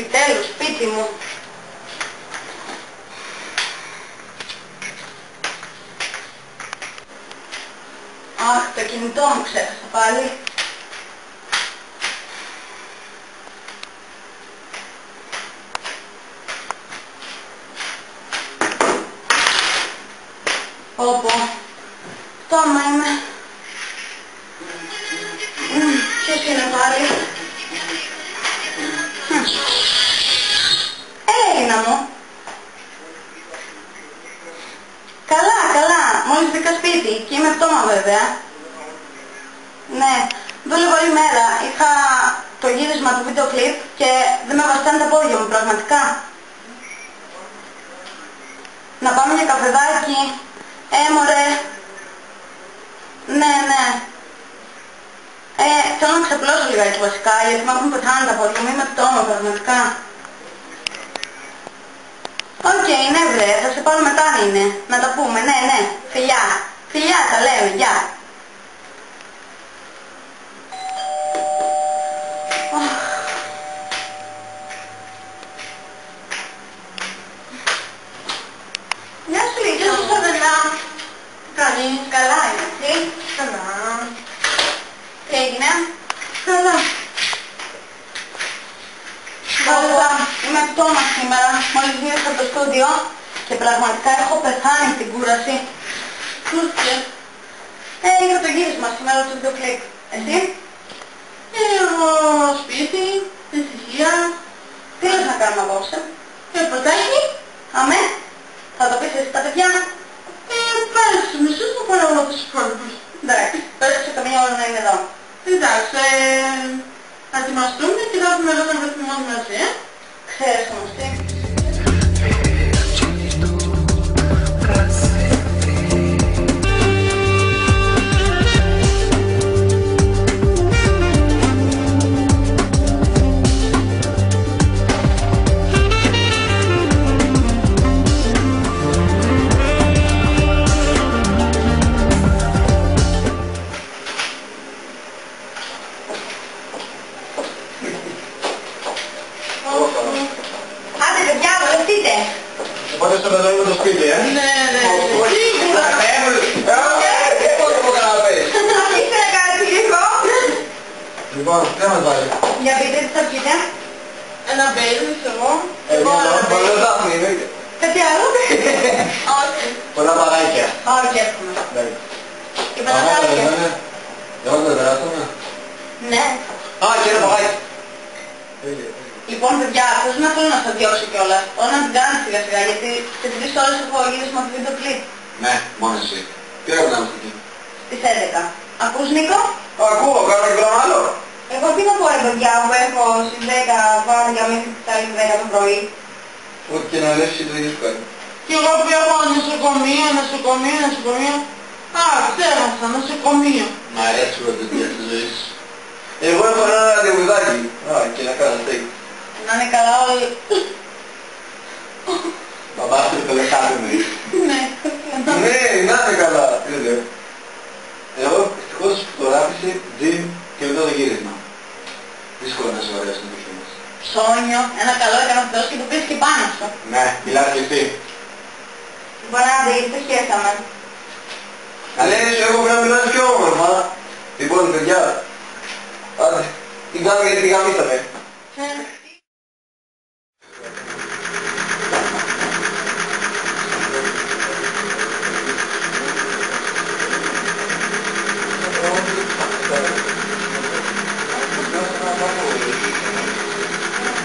Επιτέλους, σπίτι μου. Αχ, το κινητό μου ξέχασα πάλι. Όπο, στόμα είμαι. Ποιος είναι πάλι? Έλληνα μου. Καλά, καλά. Μόλις μπήκα σπίτι και είμαι πτώμα βέβαια. Ναι, δούλευα όλη μέρα. Είχα το γύρισμα του βίντεο κλιπ και δεν με βαστάνε τα πόδια μου πραγματικά. Να πάμε για καφεδάκι? Μωρέ. Ναι, ναι. Θέλω να ξαπλώσω λιγάκι βασικά, γιατί με έχουν πεθάνει τα πόδια μου, είμαι πτώμα πραγματικά. Οκ, ναι βρε, θα σε πάρω μετά αν είναι. Να τα πούμε, ναι, ναι. Φιλιά. Φιλιά τα λέμε, γεια. Γεια σου Λίκη, γεια σου Σαβελά. Τι κάνεις? Καλά είναι, εσύ? Καλά. Τι έγινε? Καλά. Καλά. Είμαι πτώμα σήμερα, μόλις βγήκα από το στούντιο και πραγματικά έχω πεθάνει στην κούραση. Κούρασε. Έγινα το γύρισμα σήμερα στο βίντεο κλιπ. Εσύ? Εγώ σπίτι, ησυχία. Τι λες να κάνουμε απόψε? Ποτάκι. Αμέ. Θα το πεις εσύ τα παιδιά? Πες στους μισούς θα πάρω εγώ τους υπόλοιπους. Εντάξει, πες σε καμία ώρα να είναι εδώ. Εντάξει, θα ετοιμαστούμε και θα έχουμε εδώ να βρεθούμε όλοι μαζί, Ξέρεις όμως τι. Άντε παιδιά, βοηθείτε! Οπότε στο παιδό είναι το σπίτι, Ναι, ναι. Σίγουρα! Πώς το καναπές! Αφήστε να κάνετε λίγο. Λοιπόν, τι θα μας βάλει? Για πείτε τι θα πείτε. Ένα μπέιλι, εγώ. Εγώ ένα Πολλά μπέιλι. δάφνη, εννοείται. Κάτι άλλο? Όχι. Πολλά παράκια. Όχι, εύχομαι. Και πατατάκια. Δεν μας το περάσουμε. Ναι. Α, και ένα παγάκι. Λοιπόν, παιδιά, αυτός να θέλω να σας διώξω κιόλας. Όλα να την κάνετε σιγά σιγά, γιατί σε 3 ώρες έχω γύρισμα το βίντεο κλιπ. Ναι, μόνο εσύ. Τι έχουμε να είμαστε εκεί? Στις 11. Ακούς Νίκο? Ακούω, κάνω και πράγμα άλλο. Εγώ τι να πω ρε παιδιά που έχω στις 10 βάλω για μέχρι τις άλλες 10 το πρωί. Ό,τι και να λες εσύ το ίδιο σου κάνει. Και εγώ που έχω νοσοκομείο. Α, ξέχασα, νοσοκομείο. Μ' αρέσει όλα τα παιδιά της ζωής. Εγώ έχω ένα ραντεβουδάκι. Α, και να κάνω στέκι. Να είναι καλά όλοι. Μπαμπάς του το λεχάρι μου. Ναι. Ναι, να είναι καλά. Τι λέω. Εγώ ευτυχώς φωτογράφησε, gym και μετά το γύρισμα. Δύσκολο να σε ωραίος να το χειμάς. Ψώνιο, ένα καλό έκανα αυτός και το πεις και πάνω σου. Ναι, μιλάς και εσύ. Μπορεί να δεις, το χέσαμε. Αλέξ, εγώ πρέπει να μιλάς πιο όμορφα. Λοιπόν, παιδιά, άντε, την κάνουμε γιατί τη γαμίσαμε.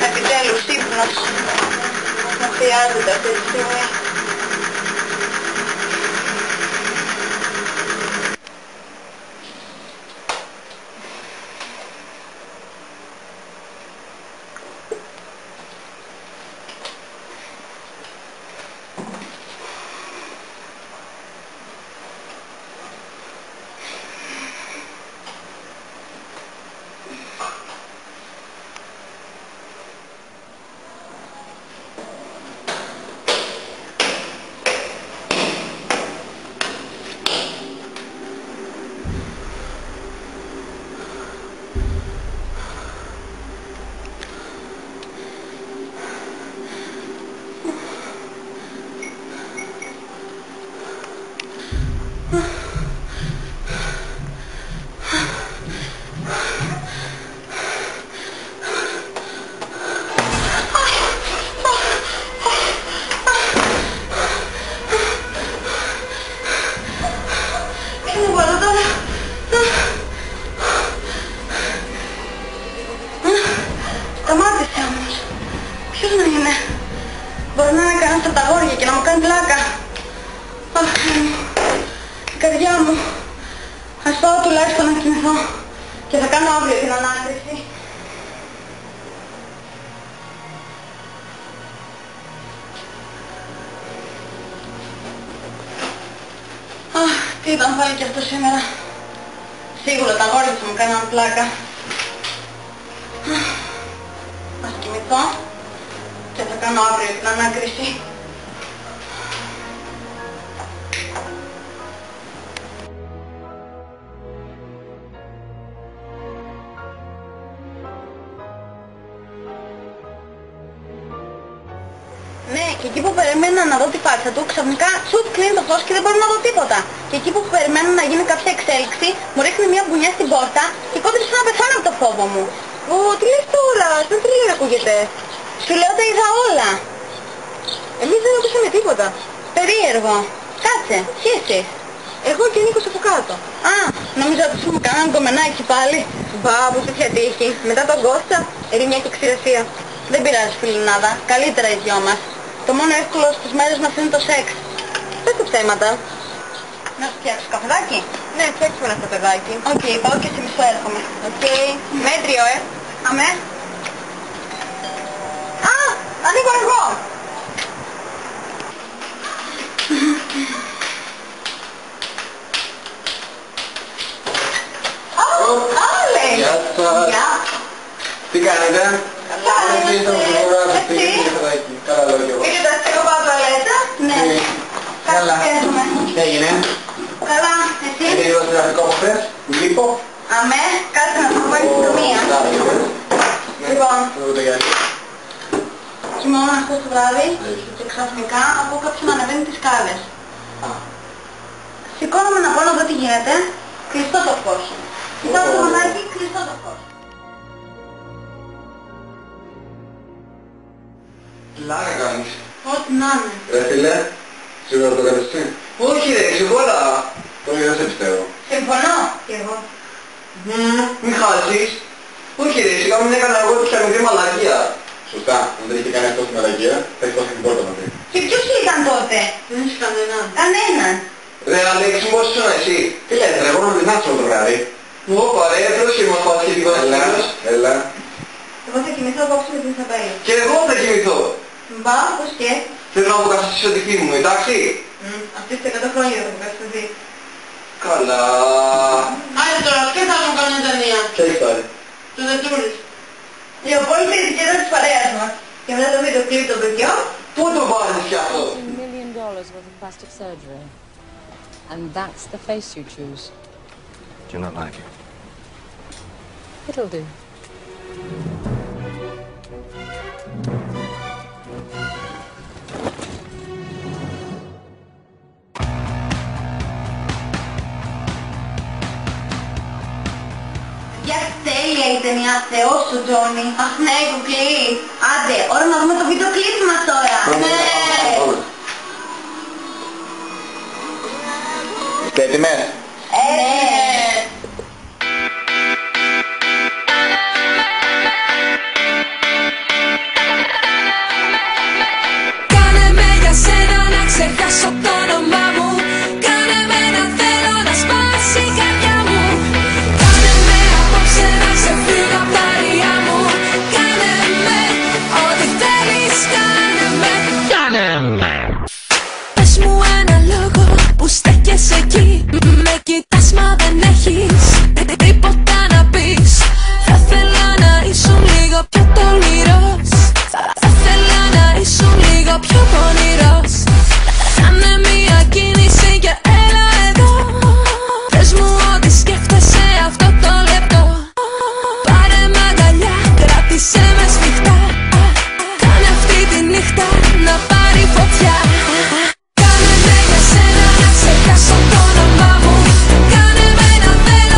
Επιτέλους, ύπνος. Μου χρειάζεται αυτή τη στιγμή. κοιμηθώ και θα κάνω αύριο την ανάκριση. Αχ, τι ήταν πάλι και αυτό σήμερα. Σίγουρα τα αγόρια μου κάναν πλάκα. Ας κοιμηθώ και θα κάνω αύριο την ανάκριση. Ναι, και εκεί που περίμενα να δω την πάτσα του, ξαφνικά σουτ κλείνει το φως και δεν μπορώ να δω τίποτα. Και εκεί που περιμένω να γίνει κάποια εξέλιξη, μου ρίχνει μια μπουνιά στην πόρτα και κόντρισα να πεθάνω από το φόβο μου. Τι λες τώρα, δεν τρίλερα ακούγεται. Σου λέω τα είδα όλα. Εμείς δεν ακούσαμε τίποτα. Περίεργο. Κάτσε, τι εσείς? Εγώ και Νίκος από κάτω. Α, νομίζω ότι σου μου κάνανε κομμενάκι πάλι. Μπα, που τέτοια τύχη. Μετά τον Κώστα, ερημιά και ξηρασία. Δεν πειράζει φιλινάδα, καλύτερα οι δυο μας. Το μόνο εύκολο στις μέρες μας είναι το σεξ. Πες τα ψέματα. Να σου φτιάξω καφεδάκι? Ναι, φτιάξουμε ένα καφεδάκι. Οκ, πάω και σε μισό έρχομαι. Οκ, μέτριο αμέ. Α, ανοίγω εγώ. Άλλε! Γεια σας! Τι κάνετε? Καλά, εσύ? Καλά λέω κι εγώ. Πήγε το αστείο πάω τουαλέτα? Ναι. Καλά. Κάτσε. Τι έγινε? Καλά, εσύ? Έχετε λίγο συναντικό από χθες? Λείπω? Αμέ, κάτσε να σου πω την συντομία. Λοιπόν, κοιμόμουν χθες το βράδυ και ξαφνικά ακούω κάποιον να ανεβαίνει τις σκάλες. Σηκώνομαι να πάω να δω τι γίνεται, κλειστό το φως. Κοιτάω το μανάκι, κλειστό το φως. Πλάκα κάνεις. Ό,τι να είναι. Ρε φίλε, σίγουρα το κάνεις εσύ? Όχι ρε, σίγουρα. Το ίδιο δεν σε πιστεύω. Συμφωνώ. Και εγώ. Μη χάσεις. Όχι ρε, σιγά μην έκανα εγώ τέτοια μικρή μαλακία. Σωστά, αν δεν είχε κάνει αυτό τη μαλακία, θα έχει πάσει την πόρτα μαζί. Και ποιος ήταν τότε? Δεν είσαι κανέναν. Κανέναν. Ρε Αλέξη, πώς ήσουν εσύ? Τι λες ρε, εγώ να μην άξω το βράδυ. Μου είπα ρε, ποιος είμαι ο φασιστικός αστυνομικός. Έλα. Εγώ θα κοιμηθώ απόψε με την Ισαμπέλη. Και εγώ θα κοιμηθώ. Μπα, πώς και? Θέλω να αποκαταστήσω τη φήμη μου, εντάξει? Αυτές τις 100 χρόνια θα αποκατασταθεί. Καλά. Άρα τώρα, ποια θα μου κάνει ταινία? Ποια έχεις πάρει? Το Δετούρης. Η απόλυτη ειδικέτα της παρέας μας. Και μετά το βίντεο κλιπ των παιδιών. Πού το βάζεις κι αυτό? $1 million worth of plastic surgery. And that's the face you choose. Do you not like it? It'll do. Για τέλεια η ταινία, Θεός σου Τζόνι. Αχ ναι, κουκλί. Άντε, ώρα να δούμε το βίντεο κλιπ μας τώρα. Ναι. Είστε έτοιμες? Ναι. Κάνε με για σένα να ξεχάσω το όνομά μου. Κάνε με να θέλω να σπάσει η καρδιά μου. Κάνε με απόψε να ξεφύγω απ' τα ριά μου. Κάνε με ό,τι θέλεις, κάνε με. Πες μου ένα λόγο που στέκεσαι εκεί. Με κοιτάς μα δεν έχεις τίποτα να πεις. Θα ήθελα να ήσουν λίγο πιο τολμηρός. Θα ήθελα να ήσουν λίγο πιο πονηρός. Κάνε μια κίνηση και έλα εδώ. Πες μου ό,τι σκέφτεσαι αυτό το λεπτό. Πάρε μ' αγκαλιά, κράτησε με σφιχτά. Κάνε αυτή τη νύχτα να πάρει φωτιά. Κάνε με για σένα να ξεχάσω το όνομά μου. Κάνε με να θέλω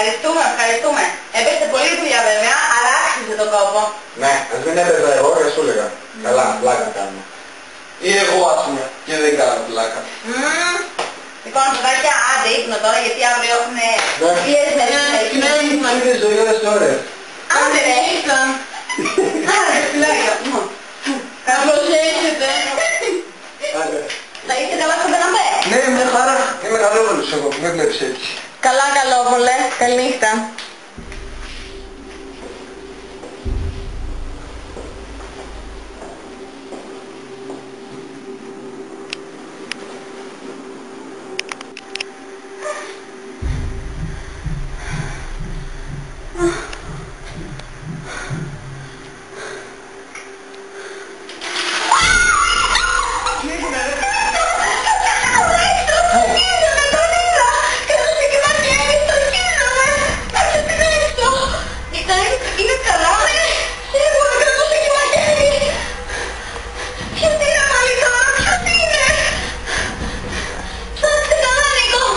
Ευχαριστούμε, ευχαριστούμε. Έπαιξε πολλή δουλειά βέβαια, αλλά άξιζε τον κόπο. Ναι, ας μην έπαιζα εγώ, δεν σου έλεγα. Καλά, πλάκα κάνω. Ή εγώ ας πούμε, και δεν κάνω πλάκα. Λοιπόν, παιδάκια, άντε ύπνο τώρα, γιατί αύριο έχουν λίγες μέρες. Είναι ζωή όλες τις ώρες. Άντε ρε, ύπνο. Άντε, φιλάκια. Καλώς έχετε. Θα είστε καλά στο Μπεναμπέ. Ναι, μια χαρά. Είμαι καλόβολος εγώ, με βλέπεις έτσι. Καλά, καλόβολε. Καληνύχτα.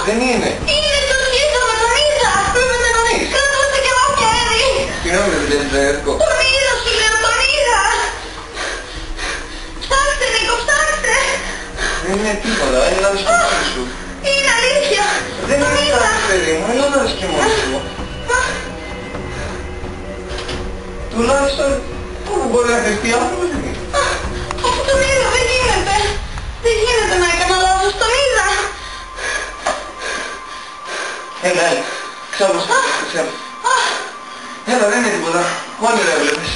Δεν είναι. Είναι το σκύλο με τον είδα. Με τον είδα. Κάτωσε και μαχαίρι. Συγγνώμη, δεν τρέχω. Τον είδα, σου λέω, τον είδα. Ψάξτε, Νίκο, ψάξτε. Δεν είναι τίποτα, είναι να δεις και μόνος σου. Είναι αλήθεια. Δεν Τον είναι είδα. κάτι παιδί μου, είναι να δεις και μόνος σου. Τουλάχιστον, πού μπορεί να κρυφτεί άνθρωπος δεν είναι. Αφού τον είδα, δεν γίνεται. Δεν γίνεται να έκανα λάθος, τον είδα. Έλα, έλα, ξάπλωσα, έλα, δεν είναι τίποτα, όνειρα έβλεπες.